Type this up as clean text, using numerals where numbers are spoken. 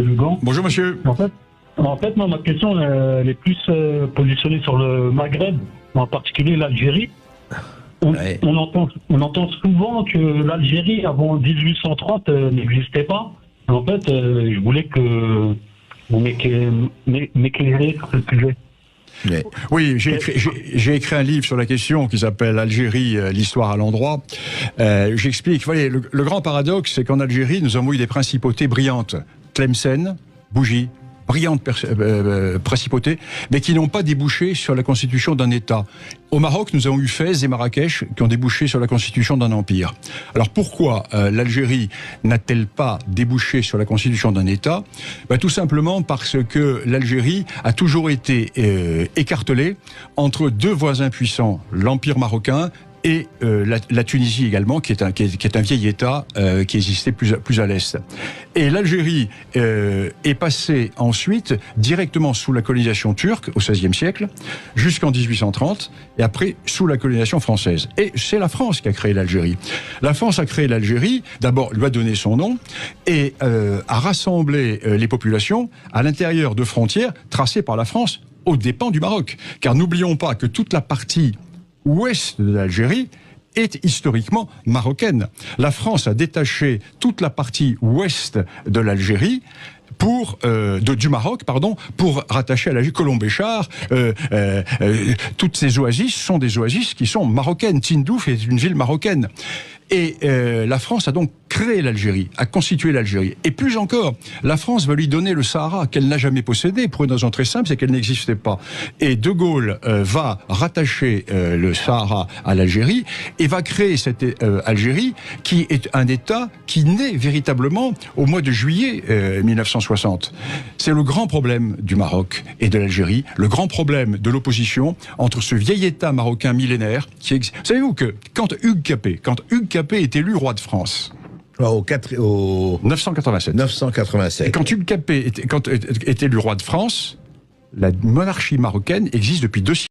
Lugan. Bonjour monsieur. En fait, moi, ma question elle est plus positionnée sur le Maghreb, en particulier l'Algérie. On entend souvent que l'Algérie, avant 1830, n'existait pas. En fait, je voulais que vous m'éclairiez sur ce sujet. Oui, j'ai écrit un livre sur la question qui s'appelle Algérie, l'histoire à l'endroit. J'explique, vous voyez, le grand paradoxe, c'est qu'en Algérie, nous avons eu des principautés brillantes. Tlemcen, Bougie, brillantes principautés, mais qui n'ont pas débouché sur la constitution d'un État. Au Maroc, nous avons eu Fès et Marrakech qui ont débouché sur la constitution d'un empire. Alors pourquoi l'Algérie n'a-t-elle pas débouché sur la constitution d'un État? Tout simplement parce que l'Algérie a toujours été écartelée entre deux voisins puissants, l'empire marocain et la Tunisie également, qui est un vieil État qui existait plus à l'est. Et l'Algérie est passée ensuite directement sous la colonisation turque au XVIe siècle, jusqu'en 1830, et après sous la colonisation française. Et c'est la France qui a créé l'Algérie. La France a créé l'Algérie, d'abord lui a donné son nom, et a rassemblé les populations à l'intérieur de frontières tracées par la France aux dépens du Maroc. Car n'oublions pas que toute la partie ouest de l'Algérie est historiquement marocaine. La France a détaché toute la partie ouest de l'Algérie du Maroc, pour rattacher à l'Algérie Colombéchar. Toutes ces oasis sont des oasis qui sont marocaines. Tindouf est une ville marocaine. Et la France a donc créé l'Algérie, a constitué l'Algérie. Et plus encore, la France va lui donner le Sahara, qu'elle n'a jamais possédé, pour une raison très simple, c'est qu'elle n'existait pas. Et De Gaulle va rattacher le Sahara à l'Algérie, et va créer cette Algérie, qui est un État qui naît véritablement au mois de juillet 1960. C'est le grand problème du Maroc et de l'Algérie, le grand problème de l'opposition entre ce vieil État marocain millénaire qui existe. Savez-vous que quand Hugues Capet est élu roi de France, au 987. Et quand Hugues Capet est élu roi de France, la monarchie marocaine existe depuis 2 siècles.